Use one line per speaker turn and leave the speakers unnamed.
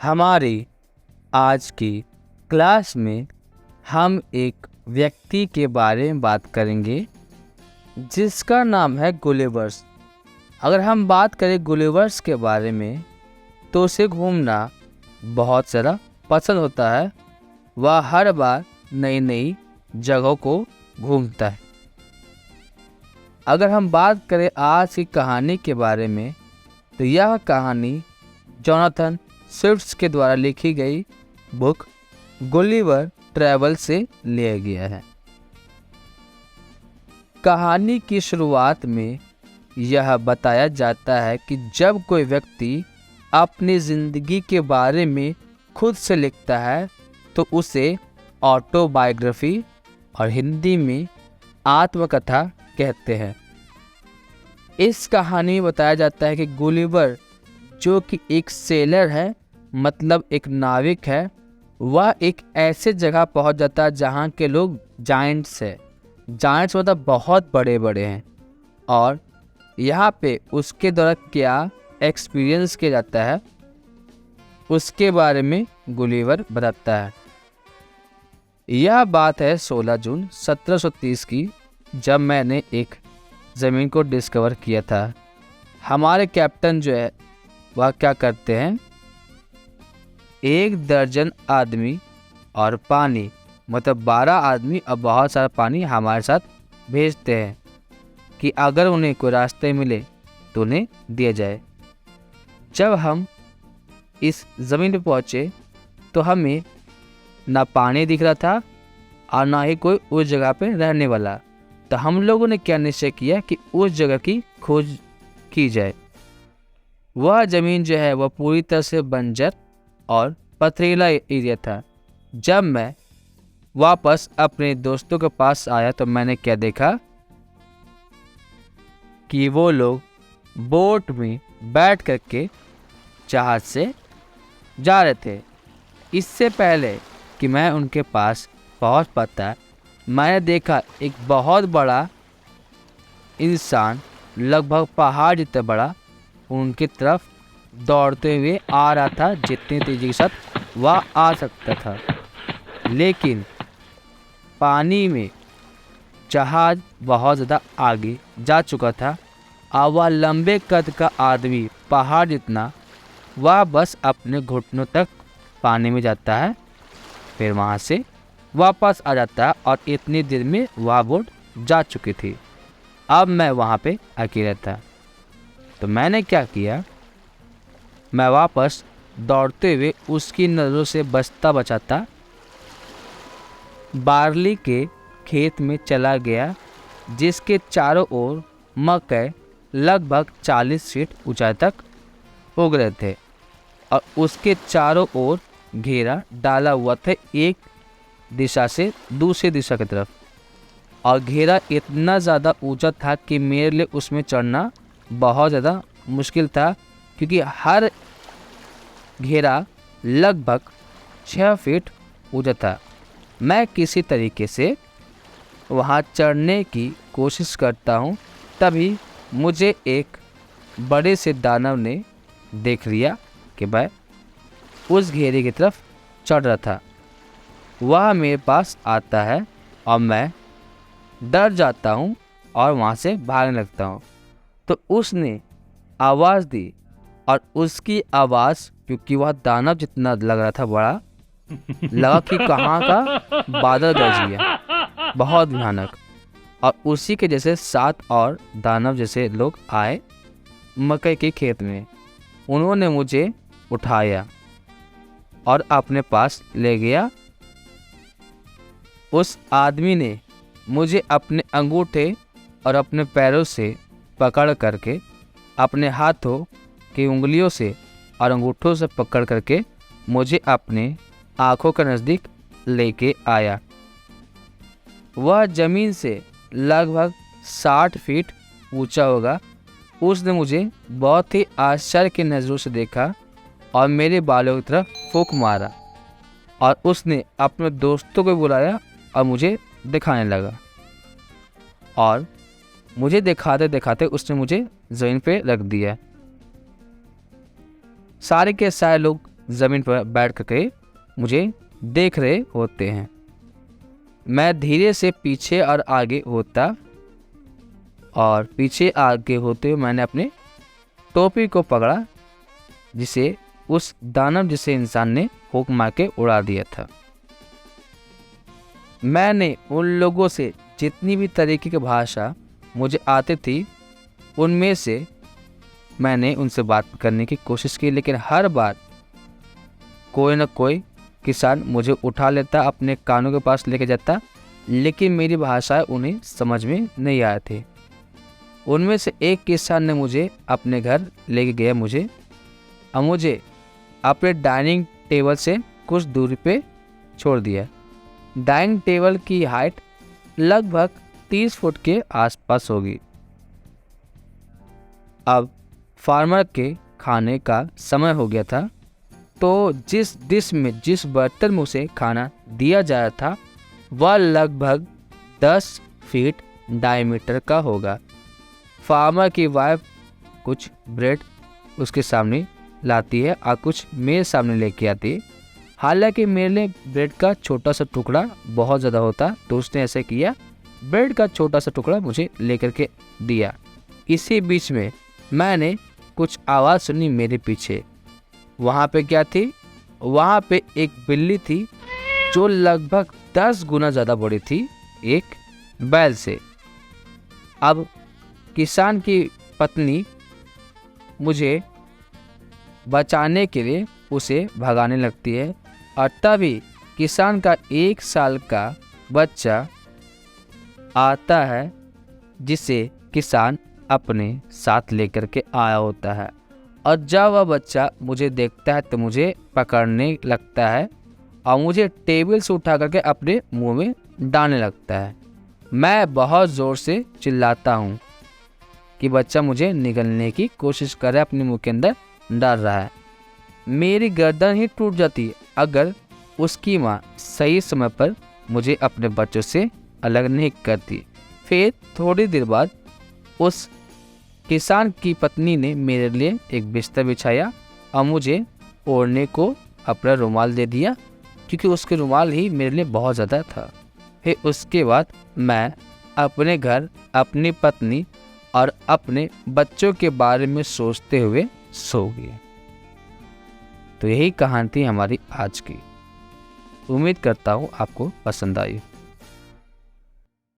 हमारी आज की क्लास में हम एक व्यक्ति के बारे में बात करेंगे जिसका नाम है गुलिवर्स। अगर हम बात करें गुलिवर्स के बारे में तो उसे घूमना बहुत ज़्यादा पसंद होता है। वह हर बार नई नई जगहों को घूमता है। अगर हम बात करें आज की कहानी के बारे में तो यह कहानी जोनाथन स्विफ्ट के द्वारा लिखी गई बुक गुलिवर ट्रैवल से लिया गया है। कहानी की शुरुआत में यह बताया जाता है कि जब कोई व्यक्ति अपनी ज़िंदगी के बारे में खुद से लिखता है तो उसे ऑटोबायोग्राफी और हिंदी में आत्मकथा कहते हैं। इस कहानी में बताया जाता है कि गुलिवर, जो कि एक सेलर है, मतलब एक नाविक है, वह एक ऐसे जगह पहुंच जाता है जहां के लोग जायंट्स है। जायंट्स मतलब बहुत बड़े बड़े हैं। और यहाँ पे उसके द्वारा क्या एक्सपीरियंस किया जाता है उसके बारे में गुलिवर बताता है। यह बात है 16 जून 1730 की, जब मैंने एक ज़मीन को डिस्कवर किया था। हमारे कैप्टन जो है वह क्या करते हैं, 1 दर्जन आदमी और पानी, मतलब 12 आदमी और बहुत सारा पानी हमारे साथ भेजते हैं कि अगर उन्हें कोई रास्ते मिले तो उन्हें दिया जाए। जब हम इस ज़मीन पर पहुँचे तो हमें ना पानी दिख रहा था और ना ही कोई उस जगह पे रहने वाला। तो हम लोगों ने क्या निश्चय किया कि उस जगह की खोज की जाए। वह ज़मीन जो है वह पूरी तरह से बंजर और पथरीला एरिया था। जब मैं वापस अपने दोस्तों के पास आया तो मैंने क्या देखा कि वो लोग बोट में बैठ करके जहाज से जा रहे थे। इससे पहले कि मैं उनके पास पहुंच पाता, मैंने देखा एक बहुत बड़ा इंसान, लगभग पहाड़ जितना बड़ा, उनकी तरफ दौड़ते हुए आ रहा था। जितनी तेजी के साथ वह आ सकता था, लेकिन पानी में जहाज बहुत ज़्यादा आगे जा चुका था और वह लंबे कद का आदमी, पहाड़ जितना, वह बस अपने घुटनों तक पानी में जाता है, फिर वहाँ से वापस आ जाता है। और इतनी देर में वह बोट जा चुकी थी। अब मैं वहाँ पे अकेला था, तो मैंने क्या किया, मैं वापस दौड़ते हुए उसकी नज़रों से बचता बचाता बार्ली के खेत में चला गया, जिसके चारों ओर मकई लगभग 40 फीट ऊंचाई तक उग रहे थे और उसके चारों ओर घेरा डाला हुआ था, एक दिशा से दूसरी दिशा की तरफ। और घेरा इतना ज़्यादा ऊंचा था कि मेरे लिए उसमें चढ़ना बहुत ज़्यादा मुश्किल था, क्योंकि हर घेरा लगभग 6 फीट ऊंचा था। मैं किसी तरीके से वहाँ चढ़ने की कोशिश करता हूँ, तभी मुझे एक बड़े से दानव ने देख लिया कि मैं उस घेरे की तरफ चढ़ रहा था। वह मेरे पास आता है और मैं डर जाता हूँ और वहाँ से भागने लगता हूँ। तो उसने आवाज़ दी और उसकी आवाज़, क्योंकि वह दानव जितना लग रहा था बड़ा, लगा कि कहाँ का बादल गरज गया, बहुत भयानक। और उसी के जैसे 7 और दानव जैसे लोग आए मकई के खेत में। उन्होंने मुझे उठाया और अपने पास ले गया। उस आदमी ने मुझे अपने अंगूठे और अपने पैरों से पकड़ करके, अपने हाथों की उंगलियों से और अंगूठों से पकड़ करके मुझे अपने आँखों के नज़दीक लेके आया। वह ज़मीन से लगभग 60 फीट ऊंचा होगा। उसने मुझे बहुत ही आश्चर्य की नज़रों से देखा और मेरे बालों की तरफ फूंक मारा और उसने अपने दोस्तों को बुलाया और मुझे दिखाने लगा। और मुझे दिखाते दिखाते उसने मुझे ज़मीन पे रख दिया। सारे के सारे लोग ज़मीन पर बैठ करके मुझे देख रहे होते हैं। मैं धीरे से पीछे और आगे होता और पीछे आगे होते हुए मैंने अपने टोपी को पकड़ा, जिसे उस दानव जिसे इंसान ने हुक मार के उड़ा दिया था। मैंने उन लोगों से जितनी भी तरीके की भाषा मुझे आती थी उनमें से मैंने उनसे बात करने की कोशिश की, लेकिन हर बार कोई ना कोई किसान मुझे उठा लेता, अपने कानों के पास लेके जाता, लेकिन मेरी भाषा उन्हें समझ में नहीं आए थे। उनमें से एक किसान ने मुझे अपने घर लेके गया और मुझे अपने डाइनिंग टेबल से कुछ दूरी पे छोड़ दिया। डाइनिंग टेबल की हाइट लगभग 30 फुट के आसपास होगी। अब फार्मर के खाने का समय हो गया था, तो जिस डिश में जिस बर्तन में उसे खाना दिया जा रहा था वह लगभग 10 फीट डायमीटर का होगा। फार्मर की वाइफ कुछ ब्रेड उसके सामने लाती है और कुछ मेरे सामने लेके आती है। हालांकि मेरे लिए ब्रेड का छोटा सा टुकड़ा बहुत ज़्यादा होता, तो उसने ऐसे किया, ब्रेड का छोटा सा टुकड़ा मुझे लेकर के दिया। इसी बीच में मैंने कुछ आवाज़ सुनी मेरे पीछे। वहाँ पे क्या थी? वहाँ पे एक बिल्ली थी जो लगभग 10 गुना ज़्यादा बड़ी थी एक बैल से। अब किसान की पत्नी मुझे बचाने के लिए उसे भगाने लगती है और तभी किसान का 1 साल का बच्चा आता है, जिसे किसान अपने साथ लेकर के आया होता है। और जब वह बच्चा मुझे देखता है तो मुझे पकड़ने लगता है और मुझे टेबल से उठा करके अपने मुंह में डालने लगता है। मैं बहुत ज़ोर से चिल्लाता हूँ कि बच्चा मुझे निगलने की कोशिश कर रहा है, अपने मुंह के अंदर डाल रहा है। मेरी गर्दन ही टूट जाती है अगर उसकी माँ सही समय पर मुझे अपने बच्चों से अलग नहीं करती। फिर थोड़ी देर बाद उस किसान की पत्नी ने मेरे लिए एक बिस्तर बिछाया और मुझे ओढ़ने को अपना रुमाल दे दिया, क्योंकि उसके रुमाल ही मेरे लिए बहुत ज़्यादा था। फिर उसके बाद मैं अपने घर, अपनी पत्नी और अपने बच्चों के बारे में सोचते हुए सो गया। तो यही कहानी थी हमारी आज की। उम्मीद करता हूँ आपको पसंद आई।